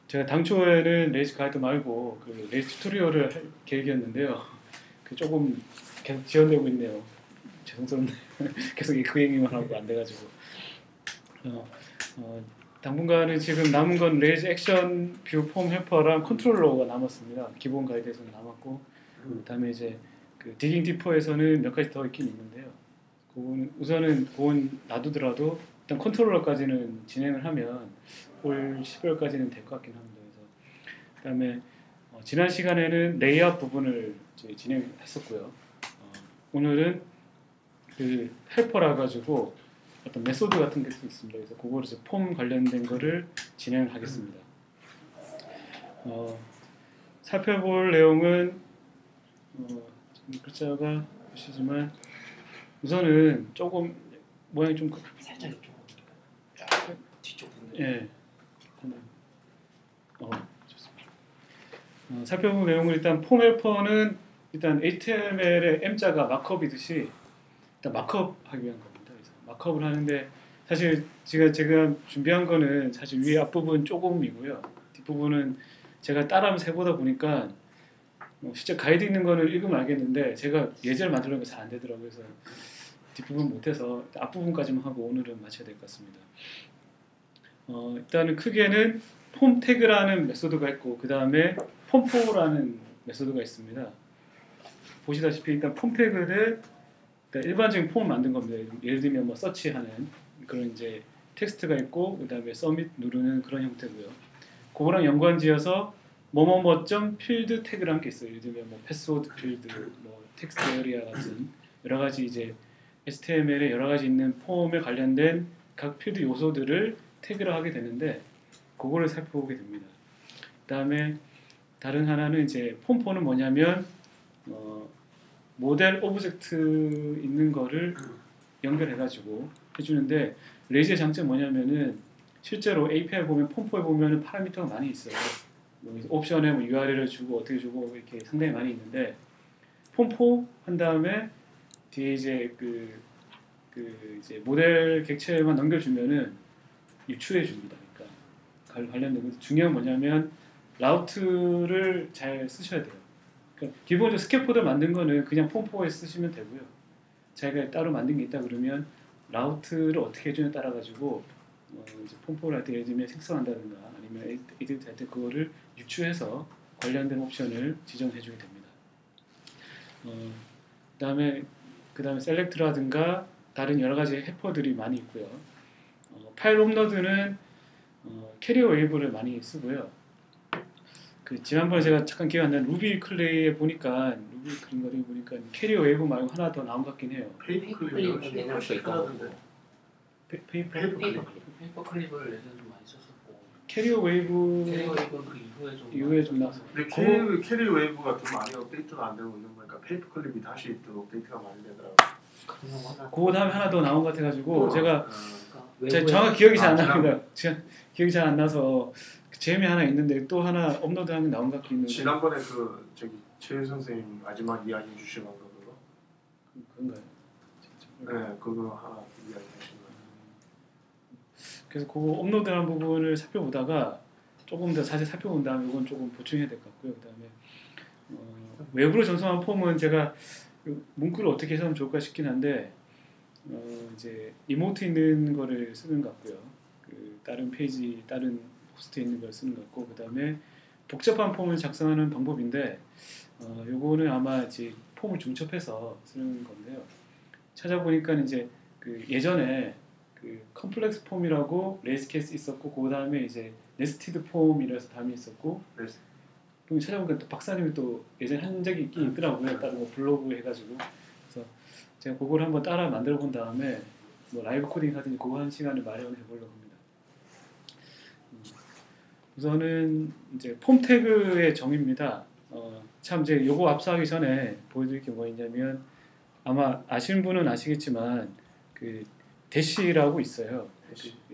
제가 당초에는 레이스 가이드 말고 그 레이스 튜토리얼을 할 계획이었는데요. 그 조금 계속 지연되고 있네요. 죄송스럽네요. 계속 그 얘기만 하고 안 돼가지고. 어, 어, 당분간은 지금 남은 건 레이즈 액션 뷰 폼 헬퍼랑 컨트롤러가 남았습니다. 기본 가이드에서는 남았고, 그다음에 이제 그 디깅 디퍼에서는 몇 가지 더 있긴 있는데요. 그거는 우선은 그건 놔두더라도 일단 컨트롤러까지는 진행을 하면 올 12월까지는 될 것 같긴 합니다. 그래서 그다음에 지난 시간에는 레이아웃 부분을 이제 진행했었고요. 오늘은 그 헬퍼라 가지고 어떤 메소드 같은 게 있습니다. 그래서 그거를 이제 폼 관련된 거를 진행을 하겠습니다. 살펴볼 내용은 글자가 보시지만 우선은 조금 모양이 좀 살짝 이쪽 뒤쪽 부분. 예. 좋습니다. 살펴본 내용은 일단 폼 헬퍼는 일단 HTML의 M자가 마크업이듯이 일단 마크업하기 위한 겁니다. 그래서 마크업을 하는데 사실 제가 준비한 거는 사실 위에 앞부분 조금이고요. 뒷부분은 제가 따라하면서 해보다 보니까 실제 가이드 있는 거는 읽으면 알겠는데 제가 예제를 만들려면 잘 안 되더라고요. 그래서 뒷부분 못해서 앞부분까지만 하고 오늘은 마쳐야 될 것 같습니다. 일단은 크게는 폼 태그라는 메소드가 있고 그 다음에 폼포라는 메소드가 있습니다. 보시다시피 일단 폼 태그는 일반적인 폼을 만든 겁니다. 예를 들면 뭐 서치하는 그런 이제 텍스트가 있고 그 다음에 서밋 누르는 그런 형태고요. 그거랑 연관지어서 뭐뭐뭐점 필드 태그라는 게 있어요. 예를 들면 뭐 패스워드 필드, 뭐 텍스트 에리아 같은 여러 가지 이제 HTML에 여러 가지 있는 폼에 관련된 각 필드 요소들을 태그를 하게 되는데 그거를 살펴보게 됩니다. 그다음에 다른 하나는 이제 폼포는 뭐냐면 모델 오브젝트 있는 거를 연결해가지고 해주는데 레이즈의 장점이 뭐냐면은 실제로 API 보면 폼포에 보면은 파라미터가 많이 있어요. 뭐 옵션에 뭐 URL을 주고 어떻게 주고 이렇게 상당히 많이 있는데 폼포 한 다음에 뒤에 이제 이제 모델 객체만 넘겨주면은 유추해 줍니다. 그러니까 관련된 거 중요한 뭐냐면 라우트를 잘 쓰셔야 돼요. 그러니까 기본적으로 스캐포드 만든 거는 그냥 폼포에 쓰시면 되고요. 자기가 따로 만든 게 있다 그러면 라우트를 어떻게 해주냐에 따라 가지고 이제 폼포를 할 때 예를 들면 생성한다든가 아니면 에디트 할 때 그거를 유추해서 관련된 옵션을 지정해 주게 됩니다. 그다음에 셀렉트라든가 다른 여러 가지 해퍼들이 많이 있고요. 파일 업로드는 캐리어 웨이브를 많이 쓰고요. 그 지난번에 제가 잠깐 기억 안 나는 루비 클레이에 보니까 루비 그린 거를 보니까 캐리어 웨이브 말고 하나 더 나온 것 같긴 해요. 페이퍼 클립을 훨씬 있고 페이퍼 클립을 예전에 좀 많이 썼었고 캐리어 웨이브 그 이후에 좀 나왔어. 근데 캐리 웨이브가 좀 많이 업데이트가 안 되고 있는 거니까 페이퍼 클립이 다시 또 업데이트가 많이 되더라고요. 그 다음에 하나 더 나온 것 같아가지고 제가 그러니까 정확히 기억이 잘 안 납니다. 제가 기억이 잘 안 나서 제임이 하나 있는데 또 하나 업로드하면 나온 것 같긴 있는데 지난번에 그 저기 최윤 선생님 마지막 이야기 주신 거 그거? 그런가요? 네, 그거 하나 이야기 주신 거. 그래서 그거 업로드한 부분을 살펴보다가 조금 더 자세히 살펴본 다음에 이건 조금 보충해야 될 것 같고요. 그다음에 외부로 전송한 폼은 제가 문구를 어떻게 해서 하면 좋을까 싶긴 한데 이제 이모트 있는 거를 쓰는 것 같고요. 그 다른 페이지, 다른 호스트에 있는 걸 쓰는 것 같고 그다음에 복잡한 폼을 작성하는 방법인데 요거는 아마 이제 폼을 중첩해서 쓰는 건데요. 찾아보니까 이제 그 예전에 그 컴플렉스 폼이라고 레이스 케이스 있었고 그 다음에 이제 네스티드 폼이라서 다음이 있었고 그럼 찾아보니까 또 박사님이 또 예전에 한 적이 있긴 있더라고요. 따로 뭐 블로그 해가지고 그래서 제가 그걸 한번 따라 만들어 본 다음에 뭐 라이브 코딩 하든지 그거 한 시간을 마련해 보려고 합니다. 우선은 이제 폼 태그의 정의입니다. 참 이제 요거 앞서하기 전에 보여드릴 게 뭐 있냐면 아마 아시는 분은 아시겠지만 그 대시라고 있어요.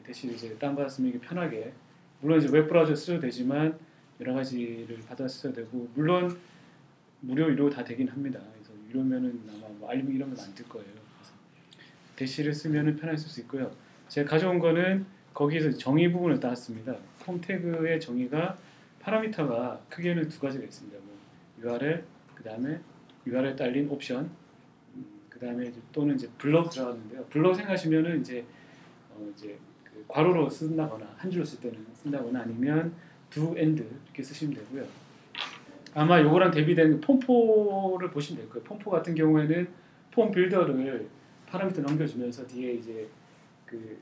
대시를 이제 다운받았으면 이게 편하게 물론 이제 웹브라우저 쓰셔도 되지만 여러 가지를 받아 쓰셔도 되고 물론 무료 유료 다 되긴 합니다. 그래서 유료면은 아마 뭐 알림 이런 건 안 뜰 거예요. 그래서 대시를 쓰면은 편하게 쓸 수 있고요. 제가 가져온 거는 거기서 정의 부분을 따왔습니다. 폼 태그의 정의가 파라미터가 크게는 두 가지가 있습니다. 뭐 URL, 그 다음에 URL 딸린 옵션, 그 다음에 또는 이제 블럭 들어가는데요. 블럭 생각하시면은 이제 그 괄호로 쓴다거나 한 줄로 쓸 때는 쓴다거나 아니면 do and 이렇게 쓰시면 되고요. 아마 요거랑 대비된 폼포를 보시면 될 거예요. 폼포 같은 경우에는 폼 빌더를 파라미터 넘겨주면서 뒤에 이제 그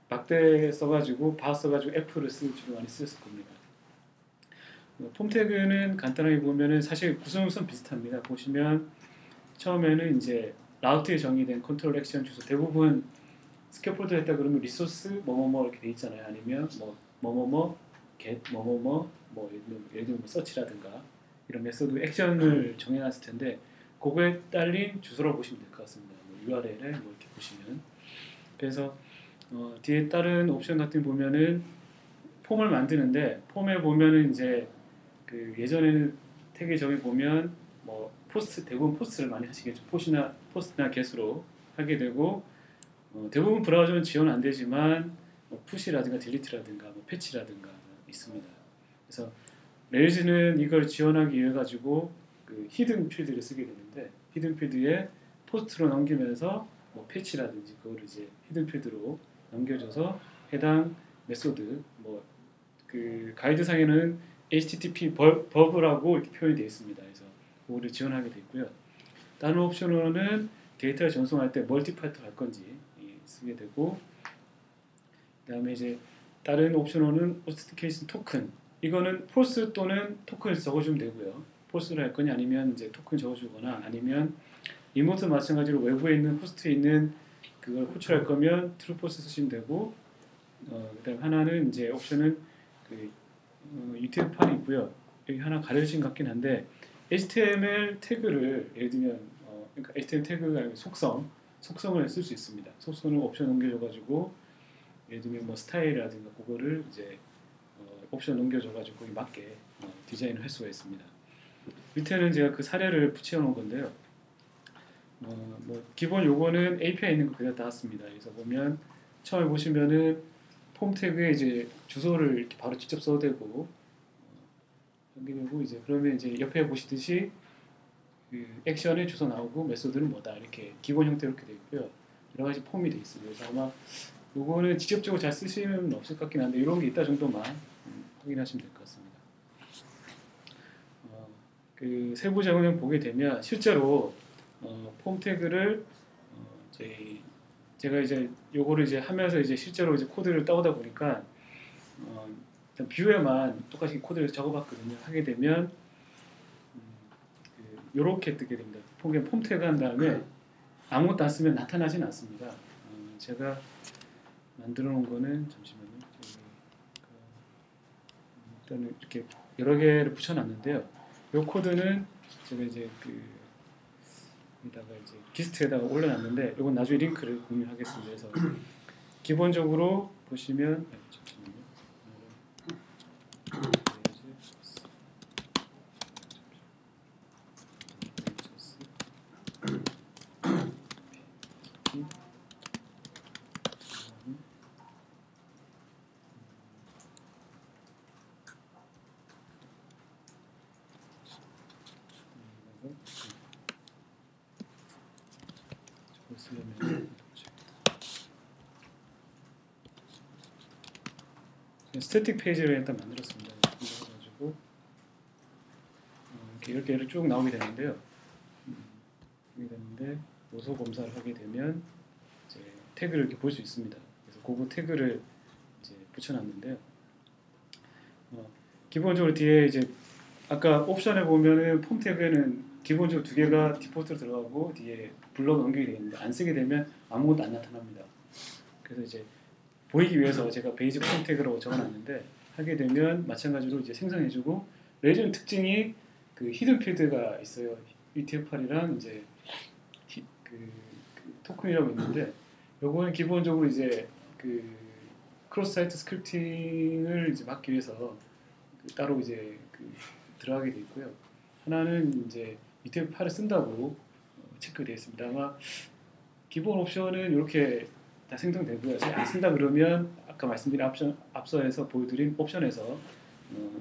막대 써가지고 바 써가지고 F를 쓸 줄 많이 쓰셨을 겁니다. 폼 태그는 간단하게 보면은 사실 구성선 비슷합니다. 보시면 처음에는 이제 라우트에 정의된 컨트롤 액션 주소 대부분 스캐폴드 했다 그러면 리소스 뭐뭐뭐 이렇게 돼 있잖아요. 아니면 뭐 뭐뭐뭐 get 뭐뭐뭐 뭐 예를 들면 뭐 서치라든가 이런 메소드 액션을 정해놨을 텐데 그거에 딸린 주소라고 보시면 될 것 같습니다. 뭐 URL을 뭐 이렇게 보시면 그래서 뒤에 다른 옵션 같은 거 보면은 폼을 만드는데 폼에 보면은 이제 그 예전에는 태그 정의 보면 뭐 포스트 대부분 포스트를 많이 하시겠죠. 포스트나 get으로 하게 되고 대부분 브라우저는 지원 안 되지만 뭐 푸시라든가 딜리트라든가 뭐 패치라든가 있습니다. 그래서 레일즈는 이걸 지원하기 위해 가지고 그 히든 필드를 쓰게 되는데 히든 필드에 포스트로 넘기면서 뭐 패치라든지 그거를 이제 히든 필드로 넘겨줘서 해당 메소드 뭐 그 가이드상에는 HTTP 버브라고 이렇게 표현이 되어 있습니다. 그래서 그거를 지원하게 돼 있고요. 다른 옵션으로는 데이터를 전송할 때 멀티파이터 할 건지 쓰게 되고 그다음에 이제 다른 옵션으로는 오스티케이션 토큰 이거는 폴스 또는 토큰을 적어주면 되고요. 폴스를 할 거냐 아니면 이제 토큰 적어주거나 아니면 리모트 마찬가지로 외부에 있는 호스트에 있는 그걸 호출할 거면 트루 폴스 쓰시면 되고 그다음 하나는 이제 옵션은 그 UTF-8이 있고요. 여기 하나 가려진 것 같긴 한데 HTML 태그를 예를 들면 그러니까 HTML 태그가 아니고 속성을 쓸 수 있습니다. 속성을 옵션 넘겨줘가지고 예를 들면 뭐 스타일이라든가 그거를 이제 옵션 넘겨줘가지고 거기 맞게 디자인을 할 수가 있습니다. 밑에는 제가 그 사례를 붙여놓은 건데요. 뭐 기본 요거는 API 있는 거 그냥 다 씁니다. 그래서 보면 처음에 보시면은 폼 태그에 이제 주소를 이렇게 바로 직접 써도 되고 하게 되고 이제 그러면 이제 옆에 보시듯이 그 액션의 주소 나오고 메소드는 뭐다 이렇게 기본 형태로 이렇게 돼 있고요. 여러 가지 폼이 돼 있습니다. 그래서 아마 요거는 직접적으로 잘 쓰시는 없을 것 같긴 한데 이런 게 있다 정도만 확인하시면 될 것 같습니다. 그 세부 적용을 보게 되면 실제로 폼 태그를 제가 이제 요거를 이제 하면서 이제 실제로 이제 코드를 따오다 보니까 뷰에만 똑같이 코드를 적어봤거든요. 하게 되면 요렇게 뜨게 됩니다. 폼 태그 한 다음에 아무것도 안 쓰면 나타나진 않습니다. 제가 만들어 놓은 거는 잠시만요. 일단은 이렇게 여러 개를 붙여놨는데요. 요 코드는 제가 이제 여기다가 이제 기스트에다가 올려놨는데 이건 나중에 링크를 공유하겠습니다. 그래서 기본적으로 보시면 잠시만요. 스태틱 페이지를 일단 만들었습니다. 그래가지고 이렇게 쭉 나오게 되는데요. 요소 검사를 하게 되면 이제 태그를 이렇게 볼 수 있습니다. 그래서 그거 태그를 이제 붙여놨는데요. 기본적으로 뒤에 이제 아까 옵션에 보면은 폼 태그에는 기본적으로 두 개가 디폴트로 들어가고 뒤에 블럭 넘기게 되어 있는데 안 쓰게 되면 아무것도 안 나타납니다. 그래서 이제 보이기 위해서 제가 베이직 폼 태그라고 적어놨는데 하게 되면 마찬가지로 이제 생성해주고 레이저는 특징이 그 히든 필드가 있어요. UTF-8이랑 이제 그 토큰이라고 있는데 요거는 기본적으로 이제 그 크로스 사이트 스크립팅을 이제 막기 위해서 따로 이제 들어가게 돼 있고요. 하나는 이제 UTF-8을 쓴다고 체크되어 있습니다. 아마 기본 옵션은 이렇게 다 생성되고요. 안 쓴다 그러면 아까 말씀드린 앞서에서 보여드린 옵션에서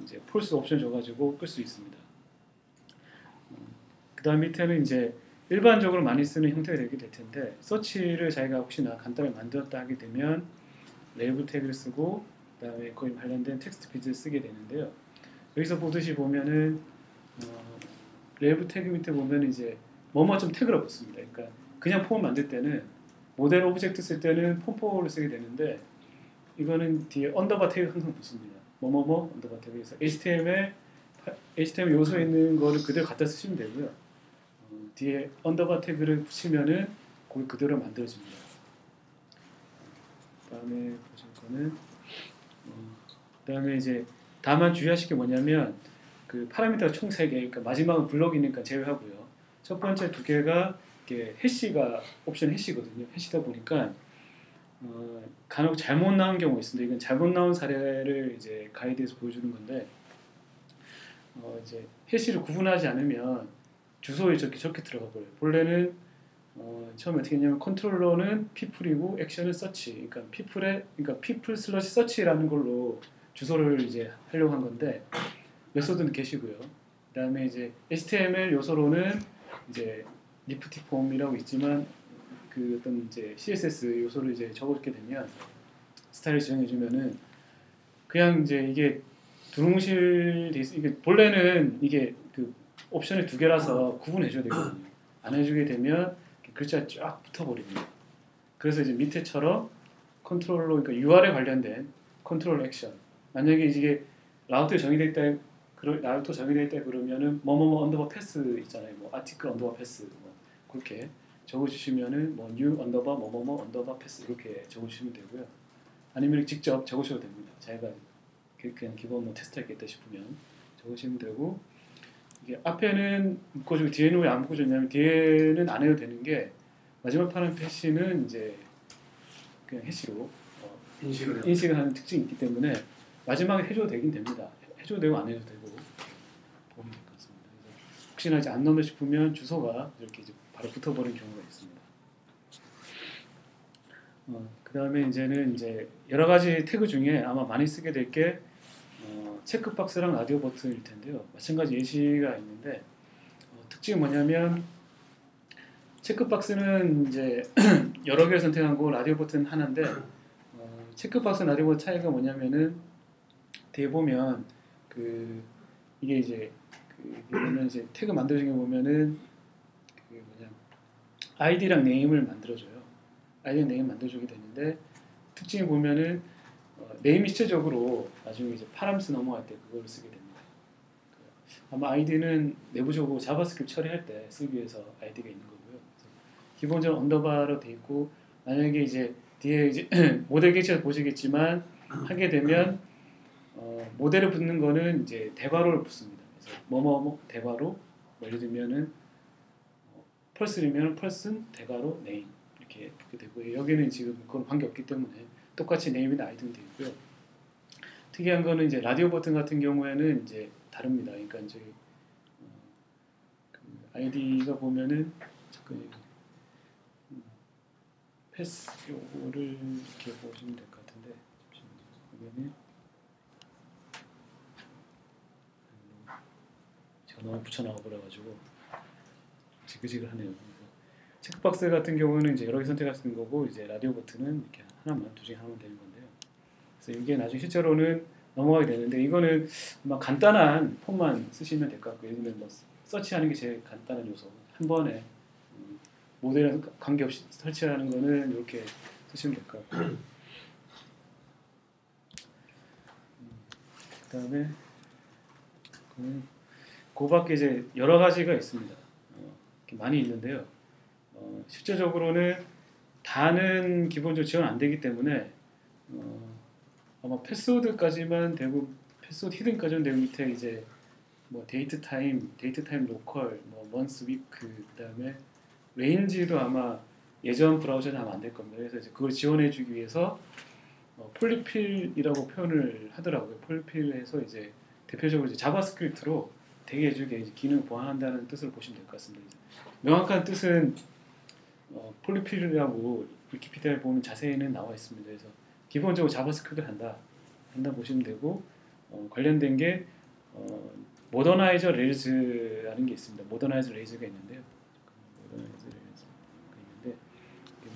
이제 폴스 옵션 줘가지고 끌 수 있습니다. 그 다음 밑에는 이제 일반적으로 많이 쓰는 형태가 되게 될 텐데 서치를 자기가 혹시나 간단히 만들었다 하게 되면 레이블 태그를 쓰고 그 다음에 거기 관련된 텍스트 필드를 쓰게 되는데요. 여기서 보듯이 보면은 레이블 태그 밑에 보면 이제 뭐뭐 좀 태그라고 있습니다. 그러니까 그냥 폼을 만들 때는 모델 오브젝트 쓸 때는 폼포를 쓰게 되는데 이거는 뒤에 언더바 태그 항상 붙습니다. 뭐뭐뭐 언더바 태그에서 HTML 요소에 있는 거를 그대로 갖다 쓰시면 되고요. 뒤에 언더바 태그를 붙이면은 거기 그대로 만들어집니다. 그다음에 보실 거는 그다음에 이제 다만 주의하실 게 뭐냐면 그 파라미터가 총 3개, 그러니까 마지막은 블럭이니까 제외하고요. 첫 번째 2개가 이게 해시가 옵션 해시거든요. 해시다 보니까 간혹 잘못 나온 경우가 있습니다. 이건 잘못 나온 사례를 이제 가이드에서 보여주는 건데 이제 해시를 구분하지 않으면 주소에 저렇게 들어가 버려요. 본래는 처음에 어떻게 했냐면 컨트롤러는 people이고 액션은 search. 그러니까 people 슬러시 search라는 걸로 주소를 이제 하려고 한 건데 메소드는 게시고요. 그다음에 이제 HTML 요소로는 이제 리프티 폼이라고 있지만 그 어떤 이제 CSS 요소를 이제 적어주게 되면 스타일을 지정해주면은 그냥 이제 이게 두루뭉실 이게 본래는 이게 그 옵션이 2개라서 구분해줘야 되거든요. 안 해주게 되면 글자가 쫙 붙어버립니다. 그래서 이제 밑에처럼 컨트롤로 그러니까 UR에 관련된 컨트롤 액션 만약에 이게 라우트에 정의되어 있다 그러면은 뭐뭐뭐 언더바 패스 있잖아요. 뭐 아티클 언더바 패스 뭐 그렇게 적어주시면은 뭐 new 언더바 뭐뭐뭐 언더바 패스 이렇게 적어주시면 되고요. 아니면 직접 적으셔도 됩니다. 자기가 그냥 기본 뭐 테스트 하겠다 싶으면 적으시면 되고 이게 앞에는 묶어주고 뒤에는 왜 안 묶어줬냐면 뒤에는 안 해도 되는 게 마지막 파란 해시는 이제 그냥 해시로 인식을 하는 특징이 있기 때문에 마지막에 해줘도 되긴 됩니다. 해줘도 되고 안 해도 되고 보면 될 것 같습니다. 그래서 혹시나 이제 안 넣는다 싶으면 주소가 이렇게 이제 바로 붙어버리는 경우가 있습니다. 그 다음에 이제는 이제 여러 가지 태그 중에 아마 많이 쓰게 될 게 체크박스랑 라디오 버튼일 텐데요. 마찬가지 예시가 있는데 특징이 뭐냐면 체크박스는 이제 여러 개를 선택한 거 라디오 버튼 하나인데 체크박스 라디오 버튼 차이가 뭐냐면은 뒤에 보면 그 이게 이제 보면 이제 태그 만들어진 거 보면은 그 뭐냐 아이디랑 네임을 만들어줘요. 아이디랑 네임 만들어주게 되는데 특징이 보면은 네임이 실제적으로 나중에 이제 파람스 넘어갈 때 그걸 쓰게 됩니다. 아마 아이디는 내부적으로 자바스크립트 처리할 때 쓰기 위해서 아이디가 있는 거고요. 기본적으로 언더바로 돼 있고 만약에 이제 뒤에 이제 모델 객체에서 보시겠지만 하게 되면 모델을 붙는 거는 이제 대괄호를 붙습니다. 그래서 뭐뭐뭐 대괄호 예를 들면은 펄스이면 펄슨 대괄호 네임 이렇게 붙게 되고요. 여기는 지금 그건 관계 없기 때문에 똑같이 네임이나 아이디는 되어 있고요. 특이한 거는 이제 라디오 버튼 같은 경우에는 이제 다릅니다. 그러니까 이제 그 아이디가 보면은 잠깐 패스 요거를 이렇게 보시면 될 것 같은데 보면은 제가 너무 붙여나가 버려가지고 지그지그하네요. 체크박스 같은 경우는 이제 여러 개 선택할 수 있는 거고 이제 라디오 버튼은 이렇게 하나만 두 중에 하나만 되는 건데요. 그래서 이게 나중에 실제로는 넘어가게 되는데 이거는 아마 간단한 폼만 쓰시면 될 것 같고 예를 들면 뭐 서치하는 게 제일 간단한 요소 한 번에 모델이랑 관계없이 설치하는 거는 이렇게 쓰시면 될 것 같고 그 다음에 그 밖에 이제 여러 가지가 있습니다. 많이 있는데요. 실제적으로는 다는 기본적으로 지원 안 되기 때문에 아마 패스워드까지만 되고 패스워드 히든까지는 되고 밑에 이제 뭐 데이트 타임 로컬, 뭐 먼스 위크 그다음에 레인지도 아마 예전 브라우저는 아마 안 될 겁니다. 그래서 이제 그걸 지원해주기 위해서 폴리필이라고 표현을 하더라고요. 폴리필에서 이제 대표적으로 이제 자바스크립트로 되게 해주게 기능 보완한다는 뜻으로 보시면 될 것 같습니다. 명확한 뜻은 폴리필이라고 위키피디아에 보면 자세히는 나와 있습니다. 그래서 기본적으로 자바스크립트를 한다 보시면 되고 관련된 게 모더나이저 레일즈라는 게 있습니다. 모더나이저 레일즈가 있는데요.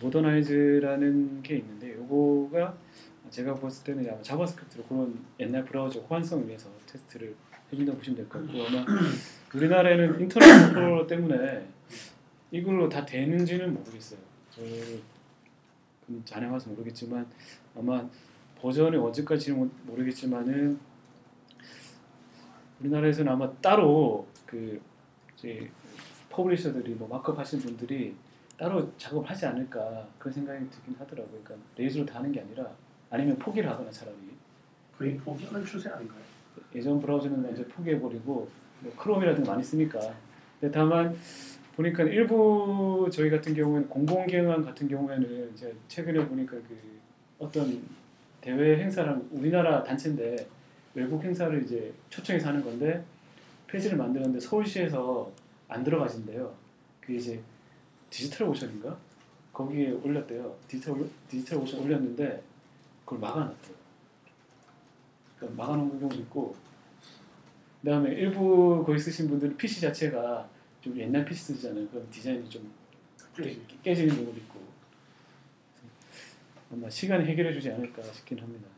모더나이즈라는 게 있는데 요거가 제가 봤을 때는 아마 자바스크립트로 그런 옛날 브라우저 호환성을 위해서 테스트를 해준다고 보시면 될 것 같고 아마 우리나라에는 인터넷 익스플로러 때문에 이걸로 다 되는지는 모르겠어요. 저는 잘 해봐서 모르겠지만 아마 버전이 언제까지는 모르겠지만은 우리나라에서는 아마 따로 그 이제 퍼블리셔들이 뭐 마크업 하시는 분들이 따로 작업을 하지 않을까 그런 생각이 들긴 하더라고요. 그러니까 레이저로 다 하는 게 아니라 아니면 포기를 하거나 차라리 거의 포기하는 추세 아닌가요? 예전 브라우저는 완전 포기해버리고 뭐 크롬이라든가 많이 쓰니까 근데 다만 보니까 일부 저희 같은 경우에는 공공기관 같은 경우에는 제가 최근에 보니까 그 어떤 대회 행사랑 우리나라 단체인데 외국 행사를 이제 초청해서 하는 건데 페이지를 만드는데 서울시에서 안 들어가진대요. 그 이제 디지털 오션인가? 거기에 올렸대요. 디지털 오션 올렸는데 그걸 막아놨대요. 그러니까 막아놓은 경우도 있고 그다음에 일부 거기 쓰신 분들은 PC 자체가 좀 옛날 PC 쓰잖아요. 그럼 디자인이 좀 깨지는 경우도 있고 아마 시간이 해결해주지 않을까 싶긴 합니다.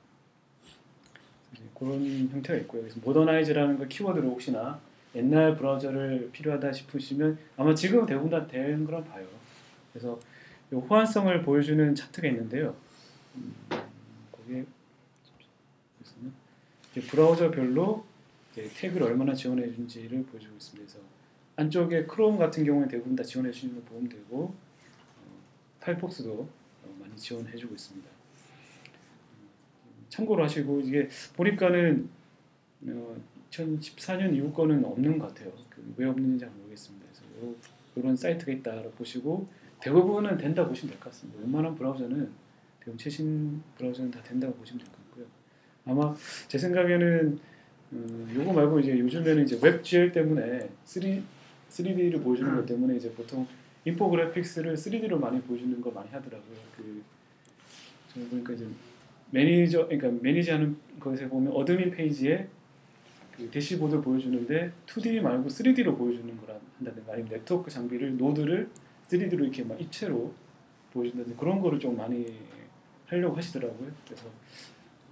그런 형태가 있고요. 그래서 모더나이즈라는 거 키워드로 혹시나 옛날 브라우저를 필요하다 싶으시면 아마 지금 대부분 다 된 거라 봐요. 그래서 이 호환성을 보여주는 차트가 있는데요. 거기에 브라우저별로 태그를 얼마나 지원해 주는지를 보여주고 있습니다. 그래서 안쪽에 크롬 같은 경우는 대부분 다 지원해 주시는 거 보면 되고 파이어폭스도 많이 지원해 주고 있습니다. 참고로 하시고 이게 보니까는 2014년 이후 거는 없는 것 같아요. 왜 없는지 잘 모르겠습니다. 그래서 이런 사이트가 있다고 보시고 대부분은 된다 보시면 될 것 같습니다. 웬만한 브라우저는 대부분 최신 브라우저는 다 된다고 보시면 될 것 같고요. 아마 제 생각에는 요거 말고 이제 요즘에는 이제 웹GL 때문에 3D를 보여주는 것 때문에 이제 보통 인포그래픽스를 3D로 많이 보여주는 거 많이 하더라고요. 제가 보니까 이제 그러니까 매니지하는 것에 보면 어드민 페이지에 그 대시보드를 보여주는데 2D 말고 3D로 보여주는 거라 한다든가 아니면 네트워크 장비를 노드를 3D로 이렇게 막 입체로 보여준다든가 그런 거를 좀 많이 하려고 하시더라고요. 그래서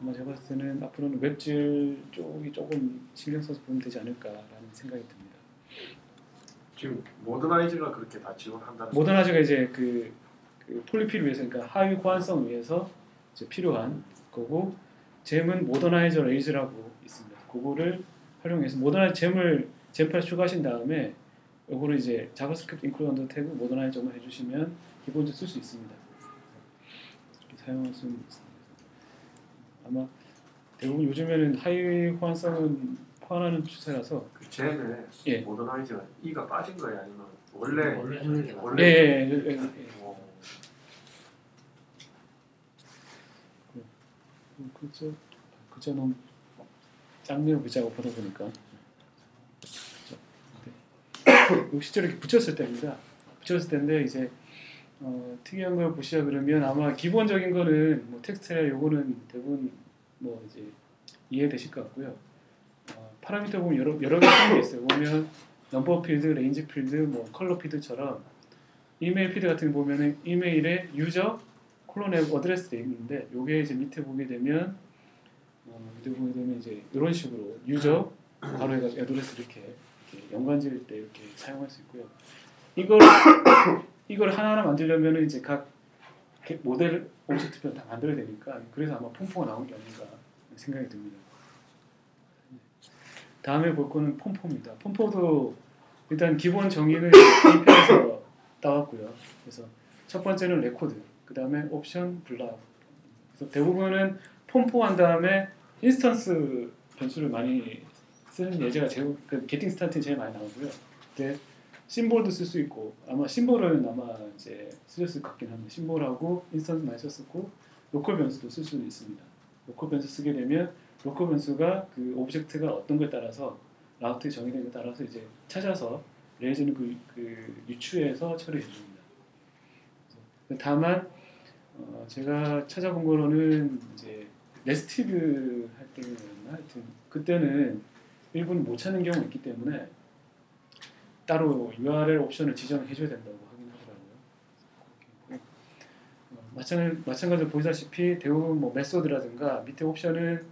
아마 제가 봤을 때는 앞으로는 웹질 쪽이 조금 신경 써서 보면 되지 않을까라는 생각이 듭니다. 지금 모더나이즈가 그렇게 다 지원한다는 모더나이즈가 이제 그 폴리필을 위해서 그러니까 하위 호환성을 위해서 이제 필요한 거고 잼은 모더나이저 레이즈라고 있습니다. 그거를 활용해서 모더나이저 잼8 추가하신 다음에 이거를 이제 자바스크립트 인클루드 언더 태그 모더나이저만 해주시면 기본적으로 쓸 수 있습니다. 사용할 수 있습니다. 아마 대부분 요즘에는 하위 호환성은 포함하는 추세라서 그 잼에 예. 모더나이즈가 E가 빠진 거예요? 아니면 원래 있는 게 원래 예. 글자 너무 짱네요 글자가 보다 보니까 실제로 이렇게 붙였을 때입니다. 붙였을 때인데 이제 특이한 걸 보시자 그러면 아마 기본적인 거는 뭐 텍스트나 요거는 대부분 뭐 이제 이해되실 것 같고요. 파라미터 보면 여러 개 쓰는 게 있어요. 보면 넘버 필드, 레인지 필드, 뭐 컬러 필드처럼 이메일 필드 같은 거 보면은 이메일에 유저 콜론 어드레스 되어 있는데 요게 이제 밑에 보게 되면 이제 이런 식으로 유저 바로 해가지고 어드레스 이렇게 연관 지을 때 이렇게 사용할 수 있고요. 이걸 하나하나 만들려면 이제 각 모델 오브젝트별 다 만들어야 되니까 그래서 아마 폼포가 나온 게 아닌가 생각이 듭니다. 다음에 볼 거는 폼포입니다. 폼포도 일단 기본 정의는 API에서 따왔고요. 그래서 첫 번째는 레코드, 그 다음에 옵션, 블락. 그래서 대부분은 폼포 한 다음에 인스턴스 변수를 많이 쓰는 예제가 그 게팅 스타트는 제일 많이 나오고요. 근데 심볼도 쓸 수 있고 아마 심볼은 아마 이제 쓰셨을 것 같긴 합니다. 심볼하고 인스턴스 많이 썼었고 로컬 변수도 쓸 수는 있습니다. 로컬 변수 쓰게 되면 로컬 변수가 그 오브젝트가 어떤 거에 따라서 라우트에 정의된 것에 따라서 이제 찾아서 레이저는 그 유추해서 처리해 줍니다. 다만 제가 찾아본 거로는 이제 네스티드 할 때였나 하여튼 그때는 일본이 못 찾는 경우가 있기 때문에 따로 URL 옵션을 지정해 줘야 된다고 하긴 하더라고요. 마찬가지로 보시다시피 대부분 뭐 메소드라든가 밑에 옵션은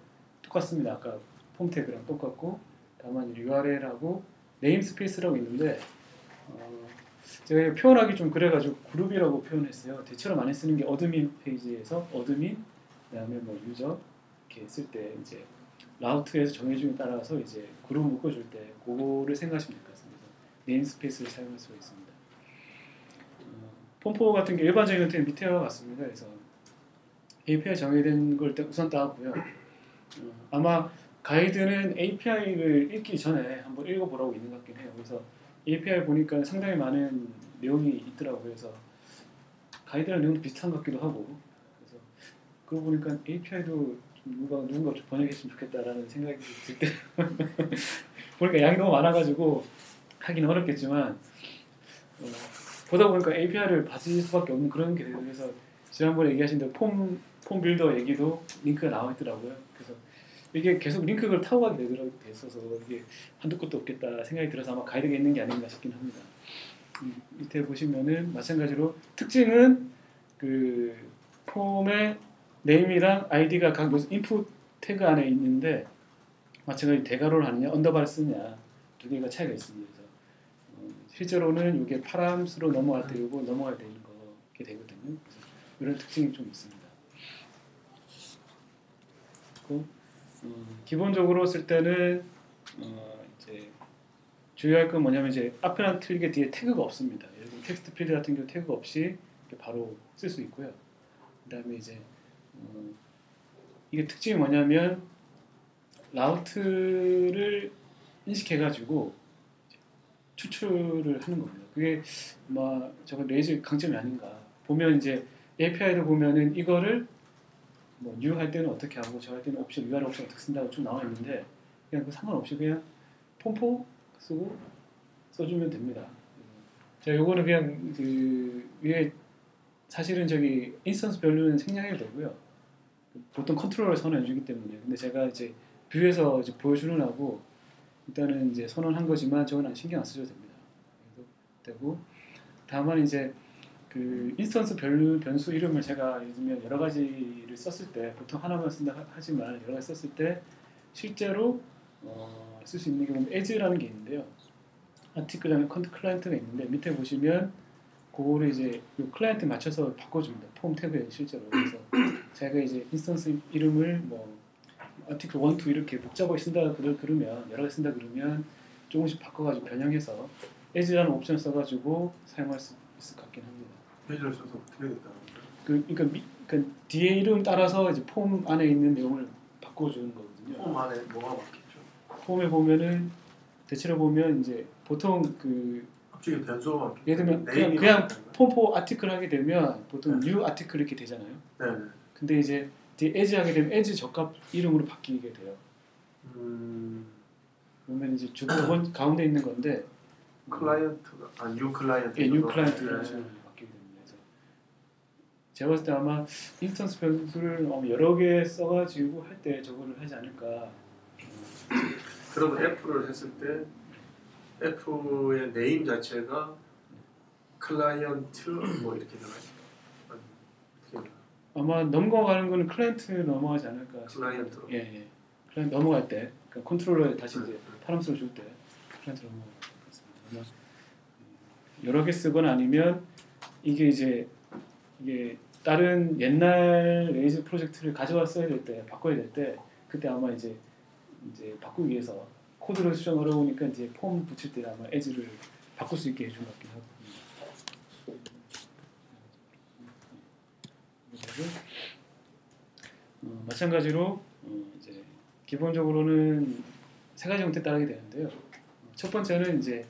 똑같습니다. 아까 폼 태그랑 똑같고 다만 URL하고 네임스페이스라고 있는데 제가 표현하기 좀 그래가지고 그룹이라고 표현했어요. 대체로 많이 쓰는 게 어드민 페이지에서 어드민 그다음에 뭐 유저 이렇게 쓸 때 이제 라우트에서 정해줌에 따라서 이제 그룹 묶어줄 때 그거를 생각하시면 될 것 같습니다. 네임스페이스를 사용할 수가 있습니다. 폼포 같은 게 일반적인 형태는 밑에와 같습니다. 그래서 API 정의된 걸 우선 따왔고요. 아마 가이드는 API를 읽기 전에 한번 읽어보라고 있는 것 같긴 해요. 그래서 API 보니까 상당히 많은 내용이 있더라고요. 그래서 가이드랑 내용도 비슷한 것 같기도 하고 그래서 그거 보니까 API도 누군가 좀 번역했으면 좋겠다라는 생각이 들 때 보니까 양이 너무 많아가지고 하기는 어렵겠지만 보다 보니까 API를 받을 수밖에 없는 그런 게 돼요. 그래서 지난번에 얘기하신 대로 폼 빌더 얘기도 링크가 나와 있더라고요. 그래서 이게 계속 링크를 타고 가게 됐어서 이게 한두 끝도 없겠다 생각이 들어서 아마 가이드가 있는 게 아닌가 싶긴 합니다. 밑에 보시면은 마찬가지로 특징은 그 폼의 네임이랑 아이디가 각 인풋 태그 안에 있는데 마찬가지로 대괄호를 하느냐 언더바를 쓰느냐 두 개가 차이가 있습니다. 그래서 실제로는 이게 파람스로 넘어갈 때 이거 넘어가야 되는 거게 되거든요. 그래서 이런 특징이 좀 있습니다. 기본적으로 쓸 때는 이제 주의할 건 뭐냐면 이제 앞에랑 틀리게 뒤에 태그가 없습니다. 예를 들면 텍스트 필드 같은 경우 태그가 없이 바로 쓸 수 있고요. 그다음에 이제 이게 특징이 뭐냐면 라우트를 인식해가지고 추출을 하는 겁니다. 그게 아마 저거 레이즈 강점이 아닌가. 보면 이제 API도 보면은 이거를 뭐 new 할 때는 어떻게 하고 저 할 때는 옵션 URL 옵션 어떻게 쓴다고 쭉 나와 있는데 그냥 그 상관없이 그냥 폼포 쓰고 써주면 됩니다. 자, 요거는 그냥 그 위에 사실은 저기 인스턴스 밸류는 생략해도 되고요. 보통 컨트롤을 선언해주기 때문에 근데 제가 이제 뷰에서 이제 보여주는 하고 일단은 이제 선언한 거지만 저건 신경 안 쓰셔도 됩니다. 그래도 되고 다만 이제 그 인스턴스 변수 이름을 제가 예를 들면 여러 가지를 썼을 때 보통 하나만 쓴다 하지만 여러 가지 썼을 때 실제로 쓸 수 있는 게 보면 as라는 게 있는데요. 아티클 다음에 클라이언트가 있는데 밑에 보시면 그거를 이제 이 클라이언트 맞춰서 바꿔줍니다. 폼 태그에 실제로. 그래서 제가 이제 인스턴스 이름을 뭐 아티클 1, 2 이렇게 복잡하게 쓴다 그러면 여러 가지 쓴다 그러면 조금씩 바꿔가지고 변형해서 as라는 옵션을 써가지고 사용할 수 있을 것 같긴 합니다. 페이지를 써서 어떻게 됐다. 그러니까 뒤에 이름 따라서 이제 폼 안에 있는 내용을 바꿔주는 거거든요. 폼 안에 뭐가 바뀌죠? 폼에 보면은 대체로 보면 이제 보통 그 갑자기 변수가 바뀌죠. 예를 들면 그냥 폼포 아티클 하게 되면 보통 new 아티클 이렇게 되잖아요. 네. 근데 이제 뒤에 as 하게 되면 as 적합 이름으로 바뀌게 돼요. 보면 이제 주로 가운데 있는 건데 클라이언트가 new 클라이언트. 예, new 클라이언트 이런 식으로 바뀌게 됩니다. 그래서 제가 봤을 때 아마 인스턴스 변수를 여러 개 써가지고 할 때 저거를 하지 않을까. 그러면 F를 했을 때 F의 네임 자체가 클라이언트 뭐 이렇게 나가요? 아마 넘어가는 거는 클라이언트 넘어가지 않을까. 클라이언트로. 예. 클라이언트 넘어갈 때, 그러니까 컨트롤러에 다시 이제 파람스를 줄 때 클라이언트 넘어갈 것 같습니다. 아마 여러 개 쓰거나 아니면 이게 다른 옛날 레이즈 프로젝트를 가져와 써야 될 때, 바꿔야 될 때 그때 아마 이제 바꾸기 위해서 코드를 수정 어려우니까 이제 폼 붙일 때 아마 에즈를 바꿀 수 있게 해준 것 같긴 하고. 마찬가지로 이제 기본적으로는 세 가지 형태 따르게 되는데요. 첫 번째는 이제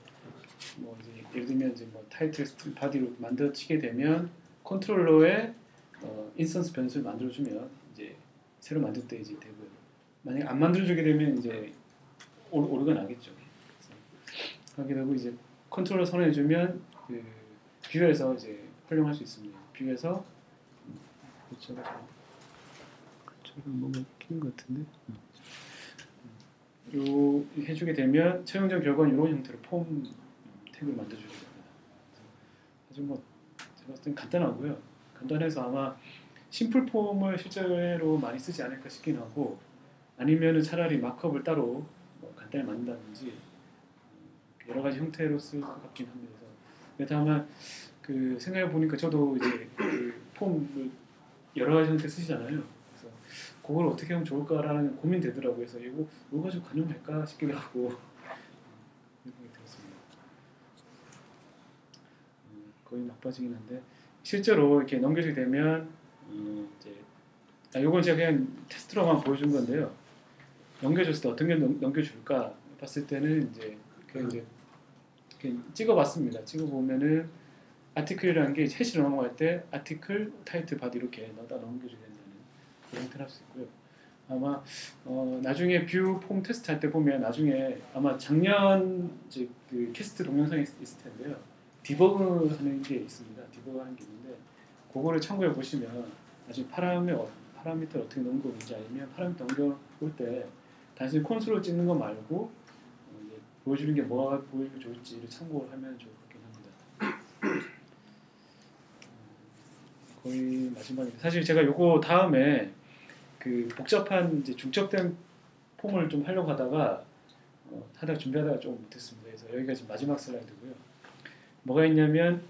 예를 들면 뭐 타이틀 스트링 바디로 만들어지게 되면 컨트롤러에 인스턴스 변수를 만들어주면 이제 새로 만들 때 이제 되고요. 만약에 안 만들어주게 되면 이제 오류가 나겠죠. 하게 되고 이제 컨트롤러 선언해주면 그 뷰에서 이제 활용할 수 있습니다. 뷰에서 저는 뭔가 낀 것 같은데. 요 해주게 되면 채용 전 결과는 이런 형태로 폼 태그를 만들어주게 됩니다. 아주 뭐 제가 봤을 땐 간단하고요. 간단해서 아마 심플 폼을 실제로 많이 쓰지 않을까 싶긴 하고, 아니면은 차라리 마크업을 따로 뭐 간단히 만든다든지 여러 가지 형태로 쓸 것 같긴 합니다. 그래서 다만 그 생각해 보니까 저도 이제 그 폼을 여러 가지 형태 쓰시잖아요. 그래서 그걸 어떻게 하면 좋을까라는 고민 되더라고요. 그래서 이거 가지고 가능할까 싶기도 하고 생각이 들었습니다. 거의 나빠지긴 한데 실제로 이렇게 넘겨지게 되면 이제 요건 제가 그냥 테스트로만 보여준 건데요. 넘겨줬을 때 어떤 게 넘겨줄까 봤을 때는 이제 이렇게 찍어봤습니다. 찍어보면은 아티클이라는 게 해시로 넘어갈 때 아티클, 타이틀, 바디 이렇게 넣어다 넘겨주게 된다는 그런 형태를 할 수 있고요. 아마 나중에 뷰 폼 테스트 할 때 보면 나중에 아마 작년 이제 그 캐스트 동영상이 있을 텐데요. 디버그 하는 게 있습니다. 디버그 하는 게 있는데 그거를 참고해 보시면 나중에 파라미터 어떻게 넘겨오는지 아니면 파라미터 넘겨올 때 단순히 콘솔을 찍는 거 말고 이제 보여주는 게 뭐가 보이면 좋을지를 참고를 하면 좋을 것 같긴 합니다. 거의 마지막입니다. 사실 제가 요거 다음에 그 복잡한 이제 중첩된 폼을 좀 하려고 하다가 준비하다가 좀 못했습니다. 그래서 여기가 지금 마지막 슬라이드고요. 뭐가 있냐면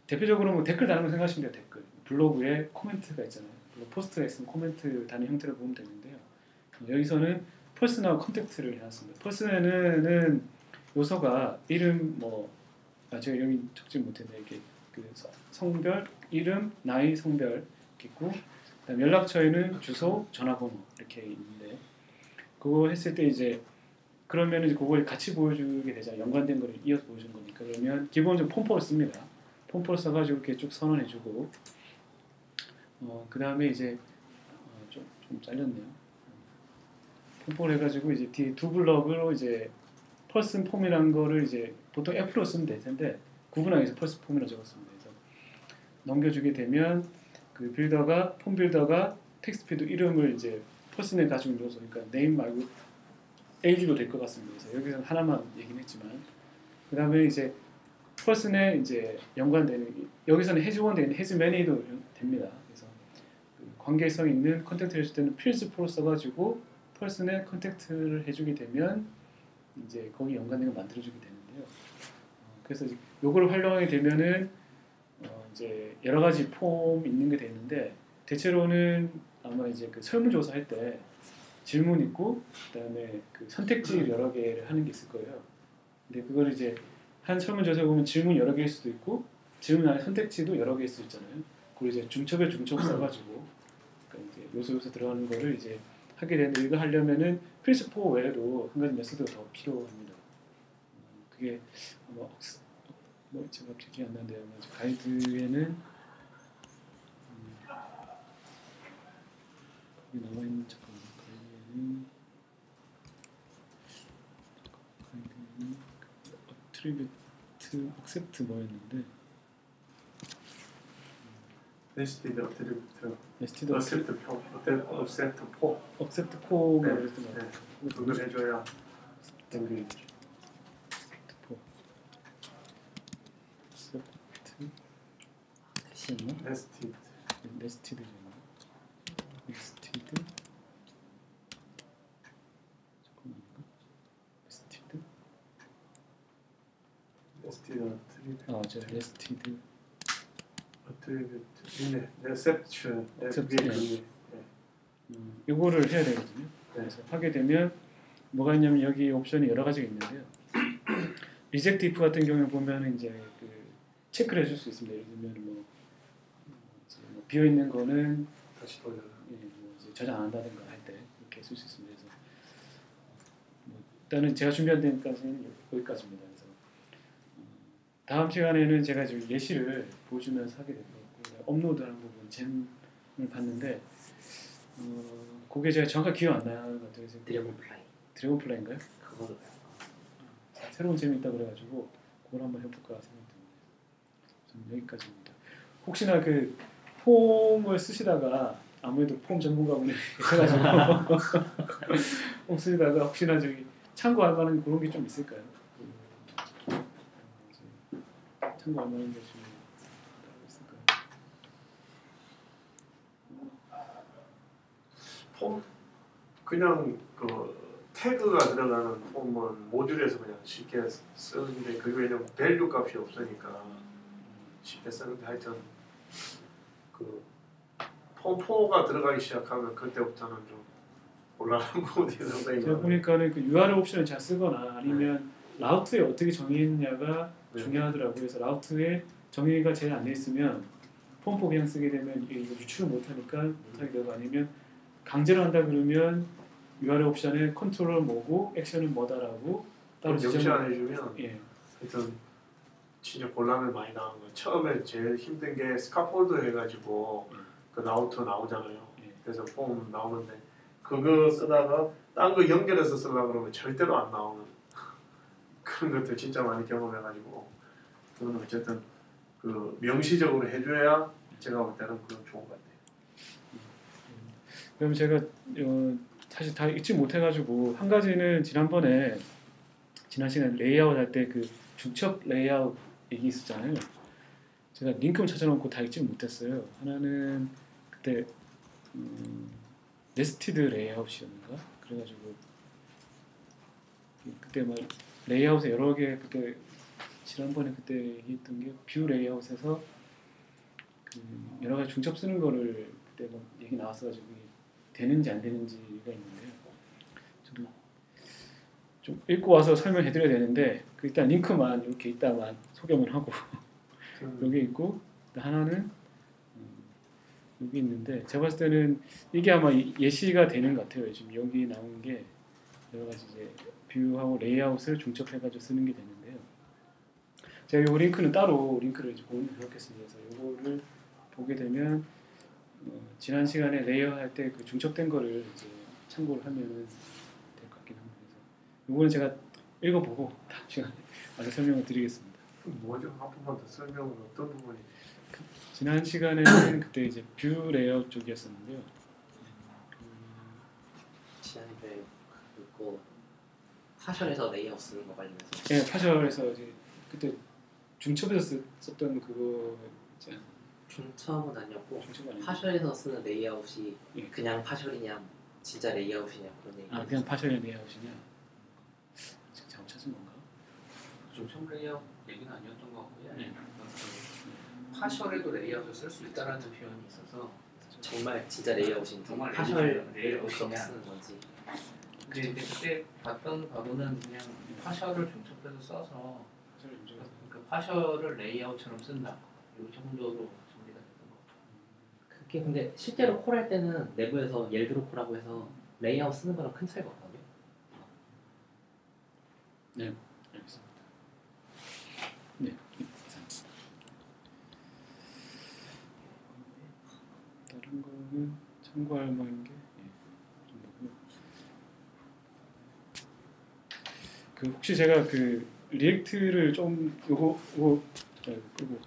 대표적으로 뭐 댓글 다는 거 생각하시면 돼요. 댓글 블로그에 코멘트가 있잖아요. 포스트가 있으면 코멘트 다는 형태로 보면 되는데요. 여기서는 퍼스널 컨택트를 해놨습니다. 퍼스널은 요소가 이름 제가 여기 적지 못했네. 이렇게 그 성별, 이름, 나이, 성별 이렇게 있고, 그다음 연락처에는 주소, 전화번호 이렇게 있는데 그거 했을 때 이제 그러면 이제 그걸 같이 보여주게 되잖아요. 연관된 거를 이어서 보여주는 거니까. 그러면 기본적으로 폼포를 씁니다. 폼포를 써가지고 이렇게 쭉 선언해주고, 그 다음에 이제 좀 잘렸네요. 폼포를 해가지고 이제 뒤에 두 블럭으로 이제 펄슨 폼이라는 거를 이제 보통 F로 쓰면 될 텐데 구분하기 위해서 펄슨 폼이라고 적었습니다. 그래서 넘겨주게 되면 그 폼 빌더가 텍스트 필드 이름을 이제 펄슨에 가지고 넣어서, 그러니까 네임 말고 AG로 될 것 같습니다. 그래서 여기서 하나만 얘기는 했지만, 그 다음에 이제 펄슨에 이제 연관되는, 여기서는 해즈원 되는 해즈매니도 됩니다. 그래서 그 관계성 있는 컨택트를 해줄 때는 필즈 프로 써가지고 펄슨에 컨택트를 해주게 되면 이제 거기 연관된 걸 만들어주게 되는데요. 그래서 요거를 활용하게 되면은 이제 여러 가지 폼 있는 게 되는데, 대체로는 아마 이제 그 설문조사 할 때 질문 있고 그다음에 그 선택지 여러 개를 하는 게 있을 거예요. 근데 그걸 이제 한 설문조사에 보면 질문 여러 개일 수도 있고 질문 안에 선택지도 여러 개일 수 있잖아요. 그리고 이제 중첩에 중첩 써가지고 그러니까 이제 요소 들어가는 거를 이제 하게 되는데, 이거 하려면은 필수4 외에도 한 가지 메소드가 더 필요합니다. 그게 아마 제가 갑자기 기억 안 나는데요. 가이드에는 여기 나와 있는 가이드에는 attribute accept 뭐였는데 네스티드 어트리뷰트 nested 어셉트 포 어셉트 포 accept 포가 네. 그랬던 것 같아요. 그걸 해줘야 등급이 nested 네스티드 nested 어트리뷰트 레셉션 이거를 해야 되거든요. 네. 그래서 하게 되면 뭐가 있냐면 여기 옵션이 여러 가지가 있는데요. 리젝트 if 같은 경우에 보면 이제 그 체크를 해줄 수 있습니다. 예를 들면 뭐 비어 있는 거는 다시 돌려라. 이제 저장 안 한다든가 할 때 이렇게 쓸 수 있습니다. 그래서 일단은 제가 준비한 데까지는 여기까지입니다. 그래서 다음 시간에는 제가 지금 예시를 보여주면서 하게 될 것 같고, 업로드하는 부분 잼을 봤는데 그게 제가 정확하게 기억 안 나는 것 같아요. 드래곤플라이인가요? 그거를 새로운 잼이 있다고 그래가지고 그걸 한번 해볼까 생각됩니다. 저는 여기까지입니다. 혹시나 그 폼을 쓰시다가 아무래도 폼 전문가분이 계셔가지고 폼 쓰시다가 혹시나 저기 참고할 만한 그런 게 좀 있을까요? 참고할 만한 게 좀 있을까요? 폼 그냥 그 태그가 들어가는 폼은 모듈에서 그냥 쉽게 쓰는데 그게 왜냐면 밸류 값이 없으니까 쉽게 쓰는데 하여튼 그 폼4가 들어가기 시작하면 그때부터는 좀 곤란한 부분이 상당히 제가 많아요. 보니까는 그 URL 옵션을 잘 쓰거나 아니면 라우트에 어떻게 정의했냐가 네. 중요하더라고요. 그래서 라우트에 정의가 제일 안 돼 있으면 폼4 그냥 쓰게 되면 이게 유출을 못하니까 못하게 되고 아니면 강제로 한다 그러면 URL 옵션에 컨트롤 뭐고 액션은 뭐다라고 따로 명시 안 해주면 예. 하여튼 진짜 곤란을 많이 당한 거예요. 처음에 제일 힘든 게 스카폴드 해가지고 그 라우터 나오잖아요. 예. 그래서 폼 나오는데 그거 쓰다가 딴 거 연결해서 쓰려고 그러면 절대로 안 나오는 그런 것들 진짜 많이 경험해가지고 그건 어쨌든 그 명시적으로 해줘야 제가 볼 때는 그건 좋은 것 같아요. 그럼 제가 사실 다 읽지 못해가지고 한 가지는 지난번에 지난 시간에 레이아웃 할 때 그 중첩 레이아웃 얘기 있었잖아요. 제가 링크만 찾아놓고 다 읽지 못했어요. 하나는 그때 네스티드 레이아웃이었는가? 그래가지고 그때 막 레이아웃에 여러 개 그때 지난번에 그때 얘기했던 게 뷰 레이아웃에서 그 여러 가지 중첩 쓰는 거를 그때 막 얘기 나왔어가지고 되는지 안 되는지가 있는데요. 저도 좀 읽고 와서 설명해드려야 되는데 그 일단 링크만 이렇게 있다만 소개만 하고 여기 있고 하나는 여기 있는데 제가 봤을 때는 이게 아마 예시가 되는 것 같아요. 지금 여기 나온 게 여러 가지 이제 뷰하고 레이아웃을 중첩해가지고 쓰는 게 되는데요. 제가 이 링크는 따로 링크를 이제 보내드렸겠습니다. 그래서 이거를 보게 되면 지난 시간에 레이아웃 할 때 그 중첩된 거를 이제 참고를 하면은 될 것 같긴 합니다. 그래서 이거는 제가 읽어보고 다음 시간에 아주 설명을 드리겠습니다. 뭐죠? 한 번만 더 설명은 어떤 부분이? 지난 시간에는 그때 이제 뷰 레이아웃 쪽이었었는데요. 지난주에 그거 파셜에서 레이아웃 쓰는 거 관련해서 네, 파셜에서 이제 그때 중첩에서 썼던 그거 있잖아요. 중첩은 아니었고 중첩 아니고 파셜에서 쓰는 레이아웃이 예. 그냥 파셜이냐 진짜 레이아웃이냐 그런 얘기. 아 그냥 파셜의 레이아웃이냐? 지금 잘못 찾은 건가? 중첩 레이아웃 얘기는 아니었던 것 같고요. 네. 파셜에도 레이아웃을 쓸 수 있다라는 표현이 있어서 정말 진짜 레이아웃인지 정말 파셜 레이아웃이냐. 그렇게 쓰는 건지. 근데 그때 봤던 바로는 그냥 파셜을 중첩해서 써서 파셜 중첩에서. 그 파셜을 레이아웃처럼 쓴다. 이 정도로 정리가 됐던 것 같아요. 그게 근데 실제로 콜할 때는 내부에서 옐드로 콜하고 해서 레이아웃 쓰는 거랑 큰 차이가 없거든요. 네, 알겠습니다. 네, 이상입니다. 다른 거는 참고할 만한 게 좀 뭐고요. 그 혹시 제가 그 리액트를 좀 요거 끄고